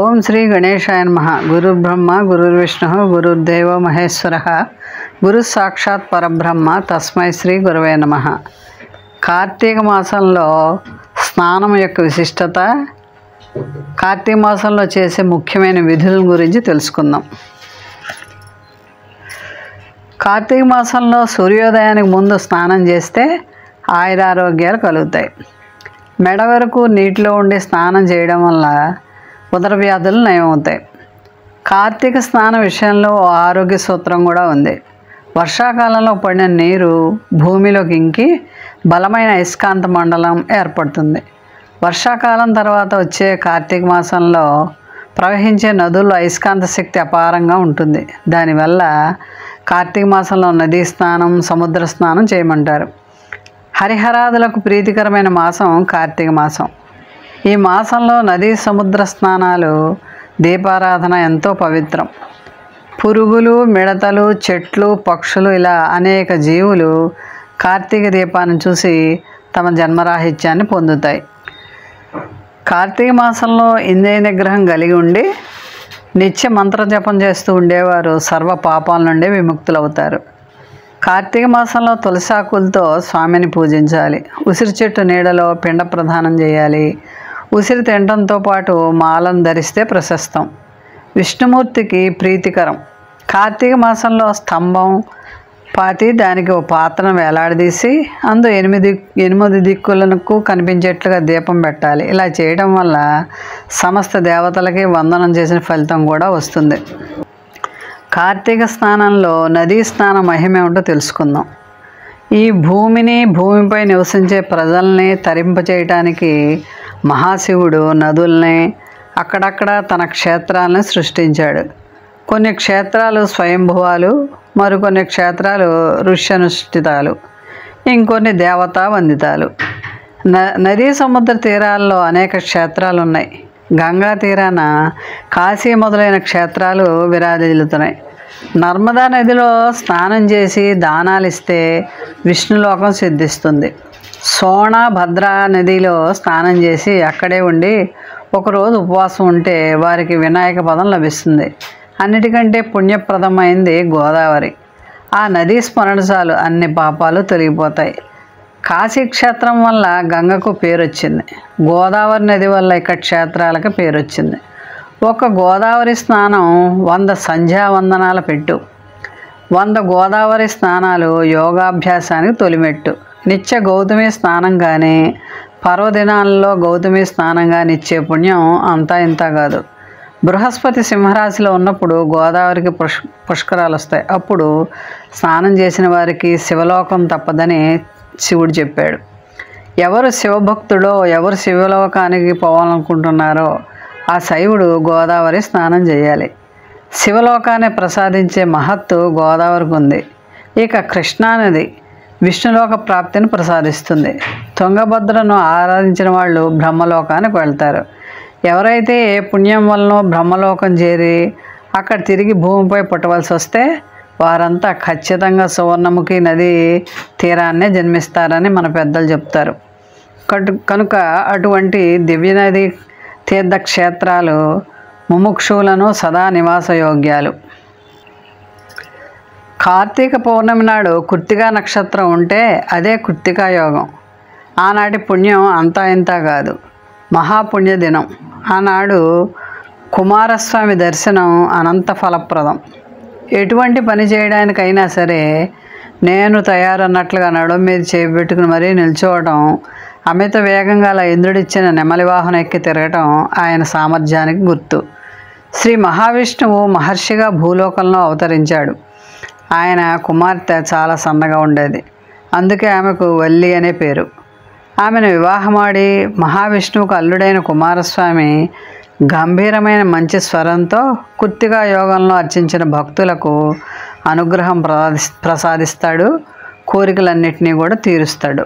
ఓం శ్రీ గణేశాయ నమః. గురుర్బ్రహ్మ గురుర్విష్ణు గురుర్దేవో మహేశ్వర గురు సాక్షాత్ పరబ్రహ్మ తస్మై శ్రీ గురవే నమః. కార్తీక మాసంలో స్నానం యొక్క విశిష్టత, కార్తీక మాసంలో చేసే ముఖ్యమైన విధుల గురించి తెలుసుకుందాం. కార్తీక మాసంలో సూర్యోదయానికి ముందు స్నానం చేస్తే ఆయురారోగ్యాలు కలుగుతాయి. మెడ వరకు నీటిలో ఉండి స్నానం చేయడం వల్ల ఉదర వ్యాధులు నయమవుతాయి. కార్తీక స్నానం విషయంలో ఆరోగ్య సూత్రం కూడా ఉంది. వర్షాకాలంలో పడిన నీరు భూమిలోకి ఇంకి బలమైన అయస్కాంత మండలం ఏర్పడుతుంది. వర్షాకాలం తర్వాత వచ్చే కార్తీక మాసంలో ప్రవహించే నదుల్లో అయస్కాంత శక్తి అపారంగా ఉంటుంది. దానివల్ల కార్తీక మాసంలో నదీ స్నానం, సముద్ర స్నానం చేయమంటారు. హరిహరాదులకు ప్రీతికరమైన మాసం కార్తీక మాసం. ఈ మాసంలో నదీ సముద్ర స్నానాలు, దీపారాధన ఎంతో పవిత్రం. పురుగులు, మిడతలు, చెట్లు, పక్షులు ఇలా అనేక జీవులు కార్తీక దీపాన్ని చూసి తమ జన్మరాహిత్యాన్ని పొందుతాయి. కార్తీక మాసంలో ఇంద్రియ నిగ్రహం కలిగి ఉండి నిత్య మంత్రజపం చేస్తూ ఉండేవారు సర్వ పాపాల నుండి విముక్తులవుతారు. కార్తీక మాసంలో తులసాకులతో స్వామిని పూజించాలి. ఉసిరి చెట్టు నీడలో పిండ ప్రదానం చేయాలి. ఉసిరి తినడంతో పాటు మాలను ధరిస్తే ప్రశస్తం. విష్ణుమూర్తికి ప్రీతికరం. కార్తీక మాసంలో స్తంభం పాతి దానికి ఒక పాత్రను వేలాడదీసి అందు ఎనిమిది దిక్కులకు కనిపించేట్లుగా దీపం పెట్టాలి. ఇలా చేయడం వల్ల సమస్త దేవతలకి వందనం చేసిన ఫలితం కూడా వస్తుంది. కార్తీక స్నానంలో నదీ స్నాన మహిమ ఏమిటో తెలుసుకుందాం. ఈ భూమిపై నివసించే ప్రజల్ని తరింపచేయటానికి మహాశివుడు నదుల్ని అక్కడక్కడ తన క్షేత్రాలను సృష్టించాడు. కొన్ని క్షేత్రాలు స్వయంభువాలు, మరికొన్ని క్షేత్రాలు ఋష్యనుష్ఠితాలు, ఇంకొన్ని దేవతా వందితాలు. నదీ సముద్ర తీరాల్లో అనేక క్షేత్రాలు ఉన్నాయి. గంగా తీరాన కాశీ మొదలైన క్షేత్రాలు విరాజిల్లుతున్నాయి. నర్మదా నదిలో స్నానం చేసి దానాలు ఇస్తే విష్ణులోకం సిద్ధిస్తుంది. సోణ భద్రా నదిలో స్నానం చేసి అక్కడే ఉండి ఒకరోజు ఉపవాసం ఉంటే వారికి వినాయక పదం లభిస్తుంది. అన్నిటికంటే పుణ్యప్రదమైంది గోదావరి. ఆ నదీ స్మరణ చాలు అన్ని పాపాలు తొలగిపోతాయి. కాశీక్షేత్రం వల్ల గంగకు పేరొచ్చింది. గోదావరి నది వల్ల ఇక్కడ క్షేత్రాలకు పేరొచ్చింది. ఒక గోదావరి స్నానం 100 సంధ్యావందనాల పెట్టు. 100 గోదావరి స్నానాలు యోగాభ్యాసానికి తొలిమెట్టు. నిత్య గౌతమి స్నానం కానీ, పర్వదినాల్లో గౌతమి స్నానం కానీ ఇచ్చే పుణ్యం అంతా ఇంత కాదు. బృహస్పతి సింహరాశిలో ఉన్నప్పుడు గోదావరికి పుష్కరాలు వస్తాయి. అప్పుడు స్నానం చేసిన వారికి శివలోకం తప్పదని శివుడు చెప్పాడు. ఎవరు శివభక్తుడో, ఎవరు శివలోకానికి పోవాలనుకుంటున్నారో ఆ శైవుడు గోదావరి స్నానం చేయాలి. శివలోకాన్ని ప్రసాదించే మహత్తు గోదావరికి ఉంది. ఇక కృష్ణానది విష్ణులోక ప్రాప్తిని ప్రసాదిస్తుంది. తుంగభద్రను ఆరాధించిన వాళ్ళు బ్రహ్మలోకానికి వెళ్తారు. ఎవరైతే ఏ పుణ్యం వలనో బ్రహ్మలోకం చేరి అక్కడ తిరిగి భూమిపై పుట్టవలసి వస్తే వారంతా ఖచ్చితంగా సువర్ణముఖి నది తీరాన్నే జన్మిస్తారని మన పెద్దలు చెప్తారు. కనుక అటువంటి దివ్యనది తీర్థక్షేత్రాలు ముముక్షువులను సదా నివాసయోగ్యాలు. కార్తీక పౌర్ణమి నాడు కృత్తికా నక్షత్రం ఉంటే అదే కృత్తికా యోగం. ఆనాటి పుణ్యం అంతా ఇంత కాదు, మహాపుణ్య దినం. ఆనాడు కుమారస్వామి దర్శనం అనంత ఫలప్రదం. ఎటువంటి పని చేయడానికైనా సరే నేను తయారన్నట్లుగా నడుము మీద చేపెట్టుకుని మరీ నిల్చోవడం, అమిత వేగంగా అలా ఇంద్రుడిచ్చిన నెమలి వాహనం ఎక్కి తిరగటం ఆయన సామర్థ్యానికి గుర్తు. శ్రీ మహావిష్ణువు మహర్షిగా భూలోకంలో అవతరించాడు. ఆయన కుమార్తె చాలా సన్నగా ఉండేది. అందుకే ఆమెకు వల్లి అనే పేరు. ఆమెను వివాహమాడి మహావిష్ణువుకు అల్లుడైన కుమారస్వామి గంభీరమైన మంచి స్వరంతో కృత్తికా యోగంలో అర్చించిన భక్తులకు అనుగ్రహం ప్రసాదిస్తాడు. కోరికలన్నింటినీ కూడా తీరుస్తాడు.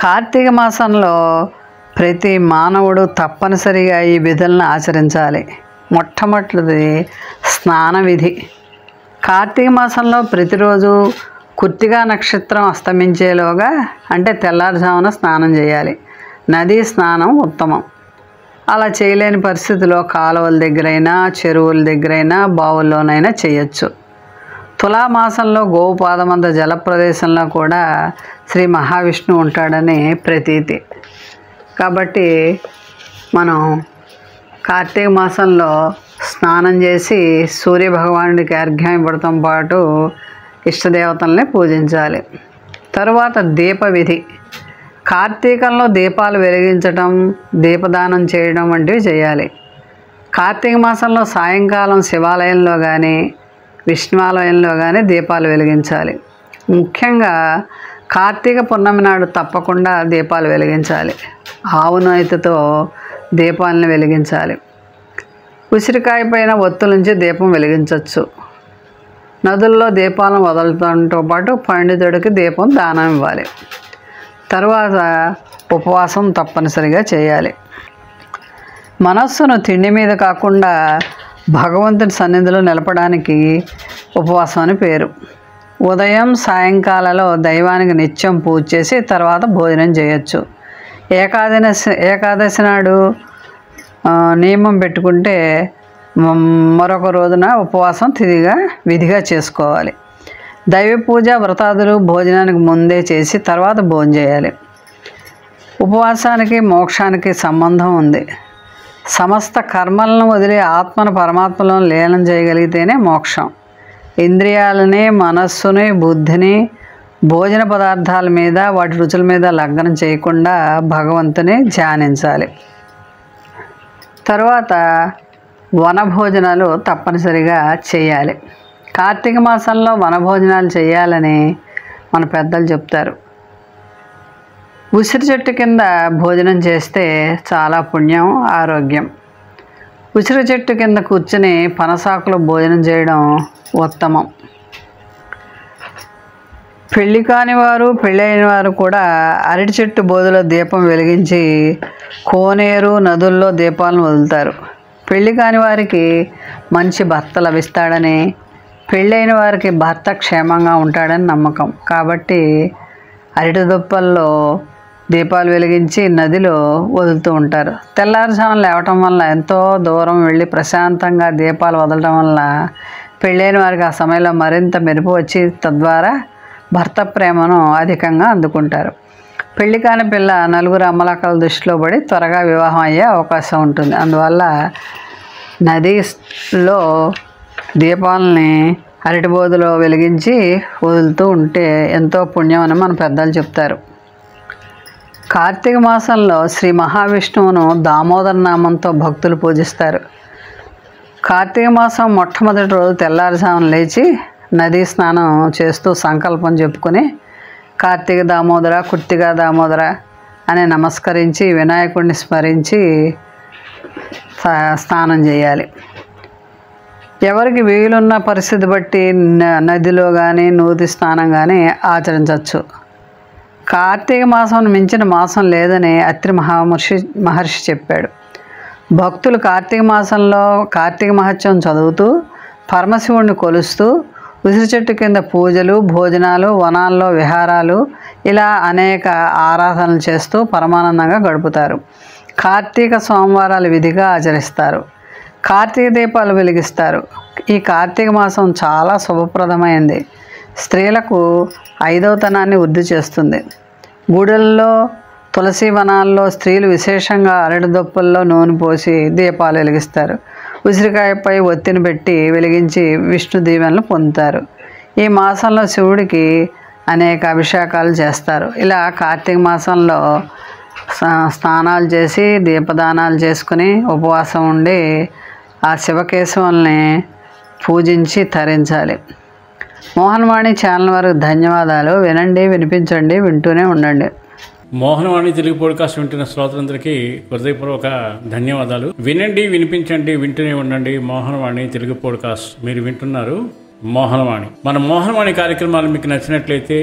కార్తీక మాసంలో ప్రతి మానవుడు తప్పనిసరిగా ఈ విధులను ఆచరించాలి. మొట్టమొదటిది స్నాన విధి. కార్తీక మాసంలో ప్రతిరోజు కృత్తికా నక్షత్రం అస్తమించేలోగా అంటే తెల్లారుజామున స్నానం చేయాలి. నదీ స్నానం ఉత్తమం. అలా చేయలేని పరిస్థితిలో కాలువల దగ్గరైనా చెరువుల దగ్గరైనా బావుల్లోనైనా చేయొచ్చు. తులామాసంలో గోవుపాదమంత జల ప్రదేశంలో కూడా శ్రీ మహావిష్ణువు ఉంటాడని ప్రతీతి. కాబట్టి మనం కార్తీక మాసంలో స్నానం చేసి సూర్యభగవానుడికి అర్ఘ్యం ఇవ్వడంతో పాటు ఇష్టదేవతల్ని పూజించాలి. తరువాత దీప విధి. కార్తీకంలో దీపాలు వెలిగించడం, దీపదానం చేయడం వంటివి చేయాలి. కార్తీక మాసంలో సాయంకాలం శివాలయంలో కానీ విష్ణువాలయంలో కానీ దీపాలు వెలిగించాలి. ముఖ్యంగా కార్తీక పున్నమి నాడు తప్పకుండా దీపాలు వెలిగించాలి. ఆవు నేతితో దీపాలను వెలిగించాలి. ఉసిరికాయ పైన ఒత్తులుంచి దీపం వెలిగించవచ్చు. నదుల్లో దీపాలను వదలడంతో పాటు పండితుడికి దీపం దానం ఇవ్వాలి. తర్వాత ఉపవాసం తప్పనిసరిగా చేయాలి. మనస్సును తిండి మీద కాకుండా భగవంతుని సన్నిధిలో నిలపడానికి ఉపవాసం అని పేరు. ఉదయం సాయంకాలలో దైవానికి నిత్యం పూజ చేసి తర్వాత భోజనం చేయొచ్చు. ఏకాదశి నాడు నియమం పెట్టుకుంటే మరొక రోజున ఉపవాసం విధిగా చేసుకోవాలి. దైవ పూజ వ్రతాదులు భోజనానికి ముందే చేసి తర్వాత భోజనం చేయాలి. ఉపవాసానికి మోక్షానికి సంబంధం ఉంది. సమస్త కర్మలను వదిలి ఆత్మను పరమాత్మలో లీనం చేయగలిగితేనే మోక్షం. ఇంద్రియాలని, మనస్సుని, బుద్ధిని భోజన పదార్థాల మీద, వాటి రుచుల మీద లగ్నం చేయకుండా భగవంతుని ధ్యానించాలి. తర్వాత వనభోజనాలు తప్పనిసరిగా చేయాలి. కార్తీక మాసంలో వనభోజనాలు చేయాలని మన పెద్దలు చెప్తారు. ఉసిరి చెట్టు కింద భోజనం చేస్తే చాలా పుణ్యం, ఆరోగ్యం. ఉసిరి చెట్టు కింద కూర్చుని పనసాకులో భోజనం చేయడం ఉత్తమం. పెళ్ళి కాని వారు, పెళ్ళైన వారు కూడా అరటి చెట్టు బోధలో దీపం వెలిగించి కోనేరు, నదుల్లో దీపాలను వదులుతారు. పెళ్ళి కాని వారికి మంచి భర్త లభిస్తాడని, పెళ్ళైన వారికి భర్త క్షేమంగా ఉంటాడని నమ్మకం. కాబట్టి అరటి దుప్పల్లో దీపాలు వెలిగించి నదిలో వదులుతూ ఉంటారు. తెల్లారుజామున లేవటం వల్ల ఎంతో దూరం వెళ్ళి ప్రశాంతంగా దీపాలు వదలడం వల్ల పెళ్ళైన వారికి ఆ సమయంలో మరింత మెరుపు వచ్చి తద్వారా భర్త ప్రేమను అధికంగా అందుకుంటారు. పెళ్లి కాని పిల్ల నలుగురు అమ్మలక్కల దృష్టిలో పడి త్వరగా వివాహం అయ్యే అవకాశం ఉంటుంది. అందువల్ల నదిలో దీపాలని అరటి బోధలో వెలిగించి వదులుతూ ఉంటే ఎంతో పుణ్యం అని మన పెద్దలు చెప్తారు. కార్తీక మాసంలో శ్రీ మహావిష్ణువును దామోదర నామంతో భక్తులు పూజిస్తారు. కార్తీక మాసం మొట్టమొదటి రోజు తెల్లారుజామున లేచి నదీ స్నానం చేస్తూ సంకల్పం చెప్పుకొని కార్తీక దామోదర, కుర్తిగా దామోదర అని నమస్కరించి వినాయకుడిని స్మరించి స్నానం చేయాలి. ఎవరికి వీలున్న పరిస్థితి బట్టి నదిలో కానీ నూతి స్నానం కానీ ఆచరించవచ్చు. కార్తీక మాసం మించిన మాసం లేదని అత్రి మహర్షి చెప్పాడు. భక్తులు కార్తీక మాసంలో కార్తీక మహత్యం చదువుతూ పరమశివుడిని కొలుస్తూ ఉసిరి చెట్టు కింద పూజలు, భోజనాలు, వనాల్లో విహారాలు ఇలా అనేక ఆరాధనలు చేస్తూ పరమానందంగా గడుపుతారు. కార్తీక సోమవారాలు విధిగా ఆచరిస్తారు. కార్తీక దీపాలు వెలిగిస్తారు. ఈ కార్తీక మాసం చాలా శుభప్రదమైంది. స్త్రీలకు 5వ తనాన్ని వృద్ధి చేస్తుంది. గుడుల్లో, తులసి వనాల్లో స్త్రీలు విశేషంగా అరటి దొప్పల్లో నూనె పోసి దీపాలు వెలిగిస్తారు. ఉసిరికాయపై ఒత్తిని పెట్టి వెలిగించి విష్ణు దీవెనలు పొందుతారు. ఈ మాసంలో శివుడికి అనేక అభిషేకాలు చేస్తారు. ఇలా కార్తీక మాసంలో స్నానాలు చేసి దీపదానాలు చేసుకుని ఉపవాసం ఉండి ఆ శివకేశవుల్ని పూజించి తరించాలి. మోహనవాణి ఛానల్ వారికి ధన్యవాదాలు. వినండి, వినిపించండి, వింటూనే ఉండండి. మోహనవాణి తెలుగు పోడ్కాస్ట్ వింటున్న శ్రోతలందరికీ హృదయపూర్వక ధన్యవాదాలు. వినండి, వినిపించండి, వింటూనే ఉండండి. మోహనవాణి తెలుగు పోడ్కాస్ట్ మీరు వింటున్నారు. మోహనవాణి. మన మోహనవాణి కార్యక్రమాలు మీకు నచ్చినట్లయితే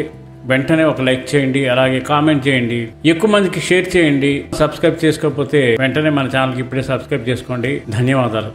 వెంటనే ఒక లైక్ చేయండి, అలాగే కామెంట్ చేయండి, ఎక్కువ మందికి షేర్ చేయండి. సబ్స్క్రైబ్ చేసుకోకపోతే వెంటనే మన ఛానల్కి ఇప్పుడే సబ్స్క్రైబ్ చేసుకోండి. ధన్యవాదాలు.